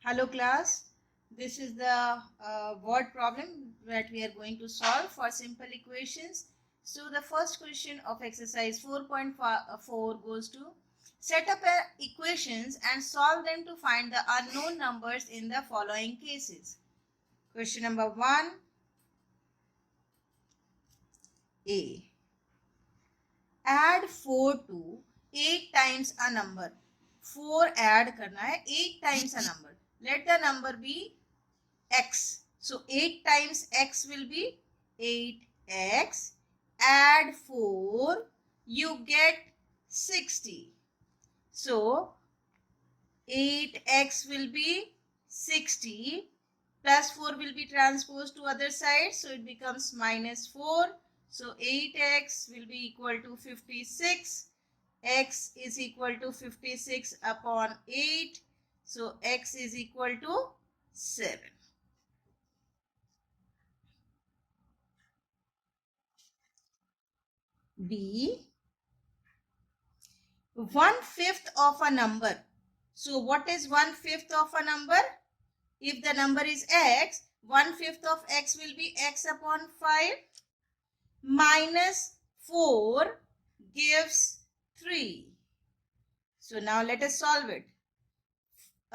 Hello class, this is the word problem that we are going to solve for simple equations. So the first question of exercise 4.4 goes to set up equations and solve them to find the unknown numbers in the following cases. Question number 1 A. Add 4 to 8 times a number. 4 add करना है 8 times a number. Let the number be x. So 8 times x will be 8x. Add 4, you get 60. So 8x will be 60 plus 4 will be transposed to other side. So it becomes minus 4. So 8x will be equal to 56. X is equal to 56 upon 8. So x is equal to 7. B. 1/5 of a number. So what is 1/5 of a number? If the number is x, 1/5 of x will be x upon 5 minus 4 gives 3. So now let us solve it.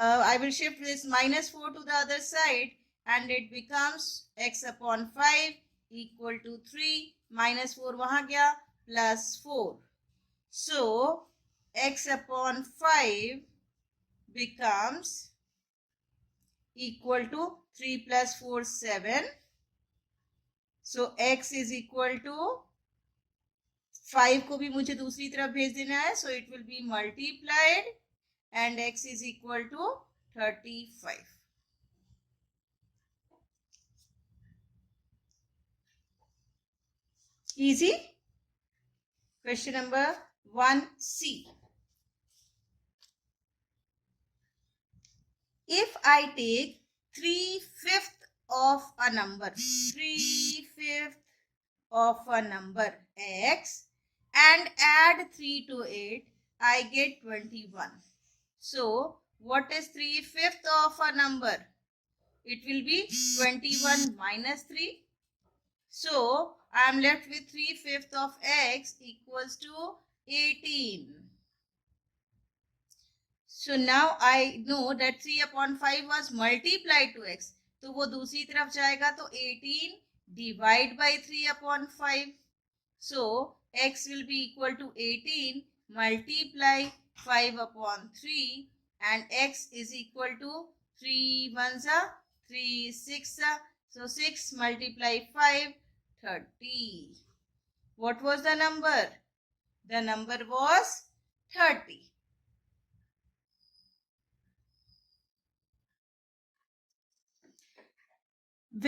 I will shift this minus 4 to the other side and it becomes x upon 5 equal to 3 minus 4 वहाँ गया plus 4. So x upon 5 becomes equal to 3 plus 4 7. So x is equal to 5 को भी मुझे दूसरी तरफ भेज देना है. So it will be multiplied and x is equal to 35. Easy. Question number 1C. If I take 3/5 of a number, 3/5 of a number x and add 3 to it, I get 21. So what is 3/5 of a number? It will be 21 minus 3. So I am left with 3/5 of x equals to 18. So now I know that 3 upon 5 was multiplied to x. तो वो दूसरी तरफ जाएगा तो 18 divide by 3 upon 5. So x will be equal to 18 multiply 5 upon 3 and x is equal to 3 ones are 3 6. So 6 multiply 5 30. What was the number? The number was 30.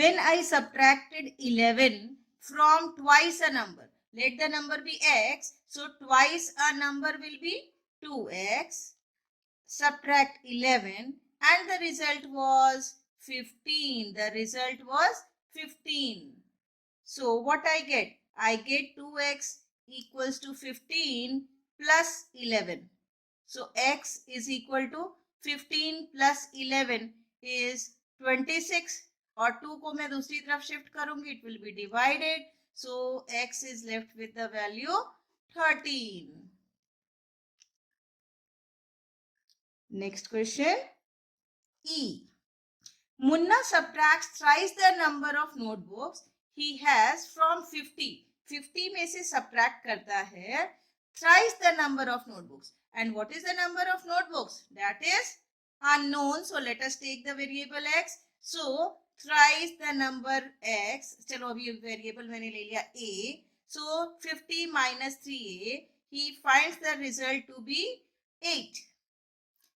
When I subtracted 11 from twice a number, let the number be x. So twice a number will be 2x. Subtract 11 and the result was 15. The result was 15. So what I get? I get 2x equals to 15 plus 11. So x is equal to 15 plus 11 is 26. और 2 को मैं दूसरी तरफ shift करूंगी, it will be divided. So x is left with the value 13. Next question. E. Munna subtracts thrice the number of notebooks he has from 50. 50 में से subtract करता है thrice the number of notebooks. And what is the number of notebooks? That is unknown. So let us take the variable x. So thrice the number x. चलो अभी variable मैंने ले लिया a. So 50 minus 3a. He finds the result to be 8.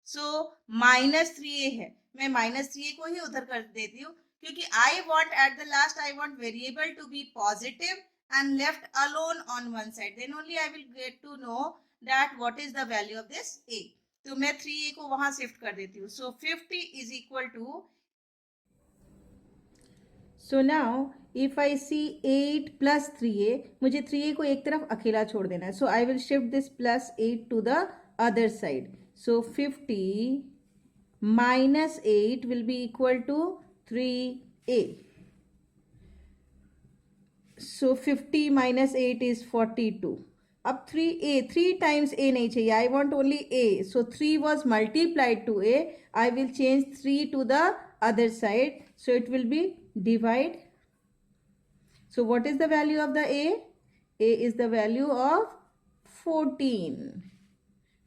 So minus 3a है. मैं minus 3a को ही उधर कर देती हूँ क्योंकि I want at the last I want variable to be positive and left alone on one side. Then only I will get to know that what is the value of this a. तो मैं 3a को वहां shift कर देती हूँ. So 50 is equal to. So now if I see 8 plus 3a, मुझे 3a को एक तरफ अकेला छोड़ देना है. So I will shift this plus 8 to the other side. So 50 minus 8 will be equal to 3a. So 50 minus 8 is 42. अब 3a, 3 times a नहीं चाहिए. I want only a. So 3 was multiplied to a. I will change 3 to the other side. So it will be divide. So what is the value of the a? A is the value of 14.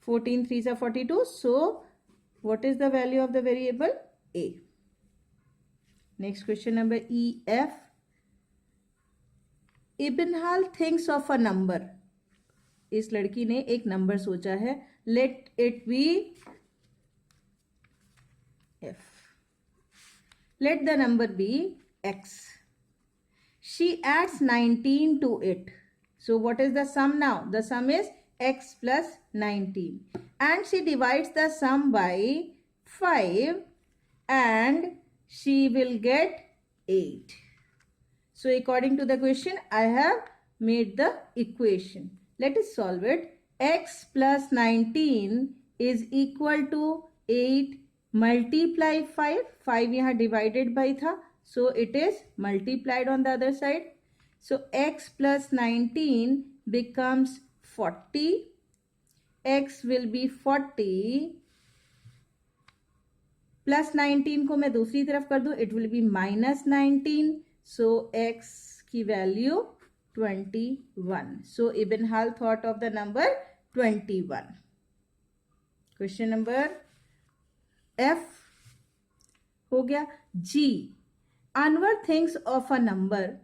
14 3s are 42. So what is the value of the variable? A. Next question number EF. Ibn Hal thinks of a number. इस लड़की ने एक number सोचा है. Let it be F. Let the number be X. She adds 19 to it. So what is the sum now? The sum is X plus 19. And she divides the sum by 5 and she will get 8. So according to the question, I have made the equation. Let us solve it. X plus 19 is equal to 8 multiply 5. 5 यहाँ divided by था. So it is multiplied on the other side. So x plus 19 becomes 40. X will be 40. Plus 19 को मैं दूसरी तरफ कर दूं. It will be minus 19. So x की value 21. So Ibn Hal thought of the number 21. Question number F हो गया. G. Anwar thinks of a number.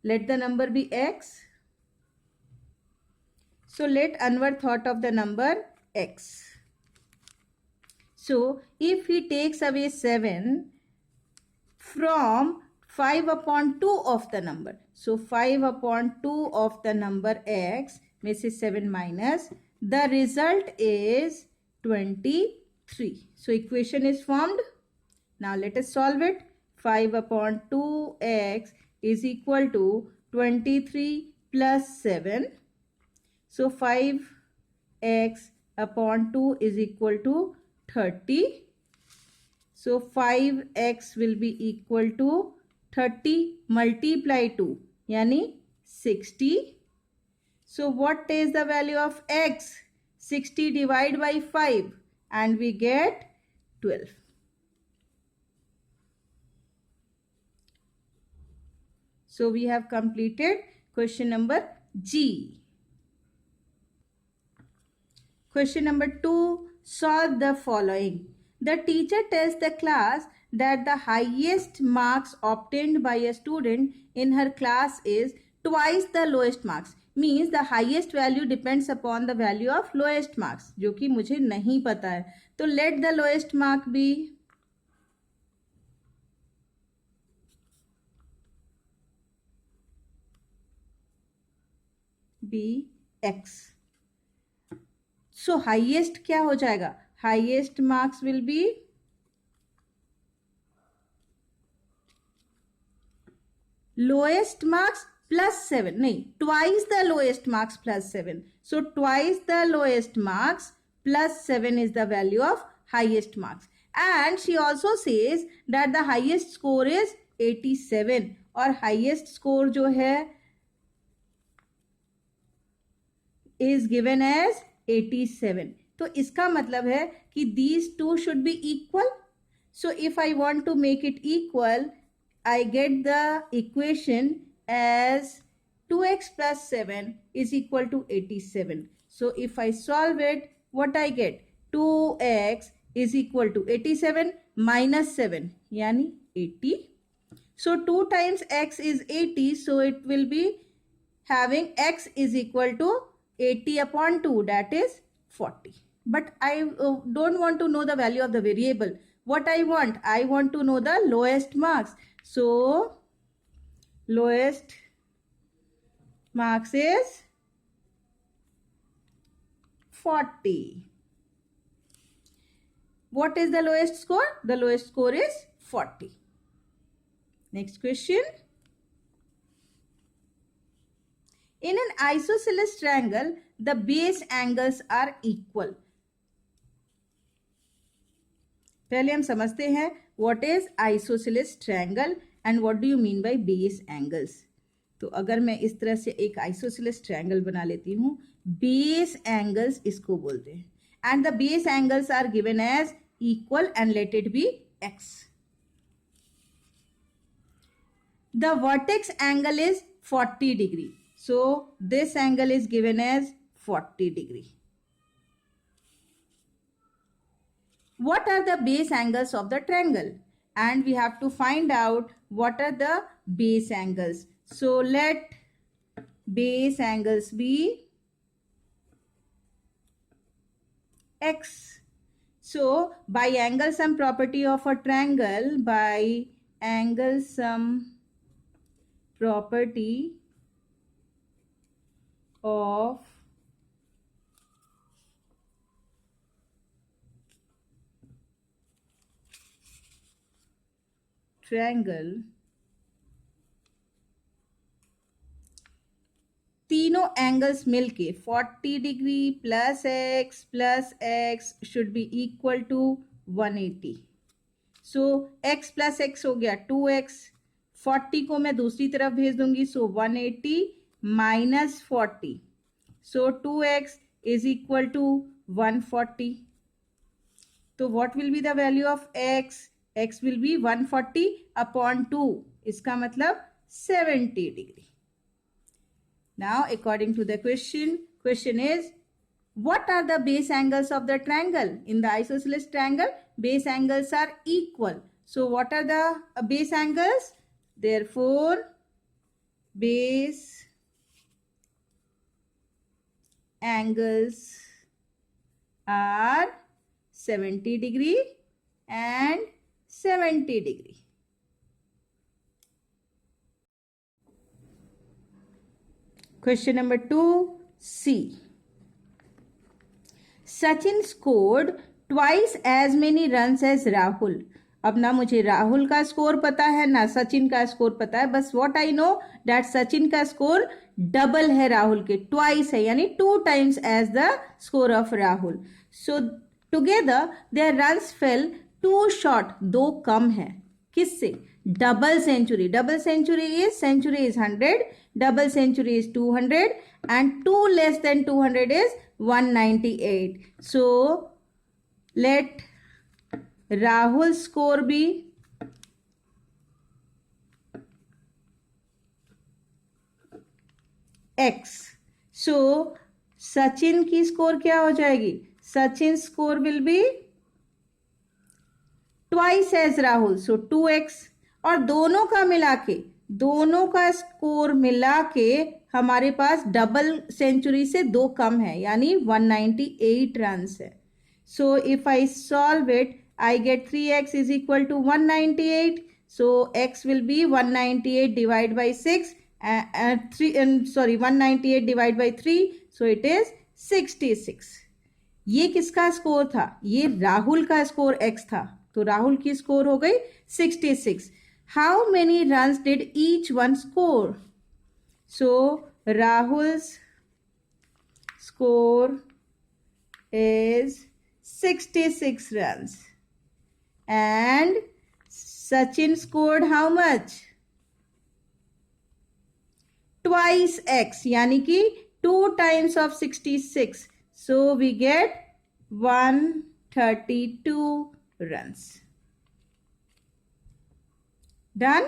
Let the number be X. So let Anwar thought of the number X. So if he takes away 7 from 5 upon 2 of the number. So 5 upon 2 of the number X, में से 7 minus, the result is 23. So equation is formed. Now let us solve it. 5 upon 2x is equal to 23 plus 7. So 5x upon 2 is equal to 30. So 5x will be equal to 30 multiply 2 yani 60. So what is the value of x? 60 divided by 5 and we get 12. So we have completed question number G. Question number 2. Solve the following. The teacher tells the class that the highest marks obtained by a student in her class is twice the lowest marks. Means the highest value depends upon the value of lowest marks, जो कि मुझे नहीं पता है. तो let the lowest mark be X. So highest क्या हो जाएगा? Highest marks will be lowest marks plus 7. नहीं, twice the lowest marks plus 7. So twice the lowest marks plus 7 is the value of highest marks. And she also says that the highest score is 87. और highest score जो है is given as 87. तो इसका मतलब है कि these two should be equal. So if I want to make it equal, I get the equation as 2x plus 7 is equal to 87. So if I solve it, what I get? 2x is equal to 87 minus 7 yani 80. So 2 times x is 80. So it will be having x is equal to 80 upon 2, that is 40. But I don't want to know the value of the variable. What I want to know the lowest marks. So lowest marks is 40. What is the lowest score? The lowest score is 40. Next question. In an isosceles triangle, the base angles are equal. पहले हम समझते हैं what is isosceles triangle and what do you mean by base angles. तो अगर मैं इस तरह से एक आइसोसेलेस ट्रायंगल बना लेती हूँ, बेस एंगल्स इसको बोलते हैं, and the base angles are given as equal and let it be x. The vertex angle is 40 degree. So this angle is given as 40 degree. What are the base angles of the triangle? And we have to find out what are the base angles. So let base angles be x. So by angle sum property of a triangle, by angle sum property of triangle, तीनों angles मिलके 40 degree plus x should be equal to 180। So x plus x हो गया 2x, 40 को मैं दूसरी तरफ भेज दूंगी, so 180 minus 40, so 2x is equal to 140। तो what will be the value of x? x will be 140 upon 2, इसका मतलब 70 degree. Now, according to the question is, what are the base angles of the triangle? In the isosceles triangle, base angles are equal. So, what are the base angles? Therefore, base angles are 70 degree and 70 degree. Question number 2C. Sachin scored twice as many runs as Rahul. अब ना मुझे राहुल का score पता है ना सचिन का score पता है, बस what I know that Sachin का स्कोर डबल है राहुल के, ट्वाइस है, यानी 2 times as the score of Rahul. So together their runs fell 2 short, 2 कम है किससे? Double century. Double century is 100, double century is 200 and 2 less than 200 is 198. So let Rahul's score be x. So Sachin की score क्या हो जाएगी? Sachin score will be twice as Rahul, so 2x. और दोनों का स्कोर मिला के हमारे पास डबल सेंचुरी से 2 कम है, यानी 198 रन्स है. So if I solve it I get 3x is equal to 198. So x will be 198 divide by 6, 198 divide by 3, so it is 66. ये किसका स्कोर था? ये राहुल का स्कोर x था, तो राहुल की स्कोर हो गई 66. How many runs did each one score? So Rahul's score is 66 runs and Sachin scored how much? Twice x, यानी कि 2 times of 66. So we get 132 runs. Done?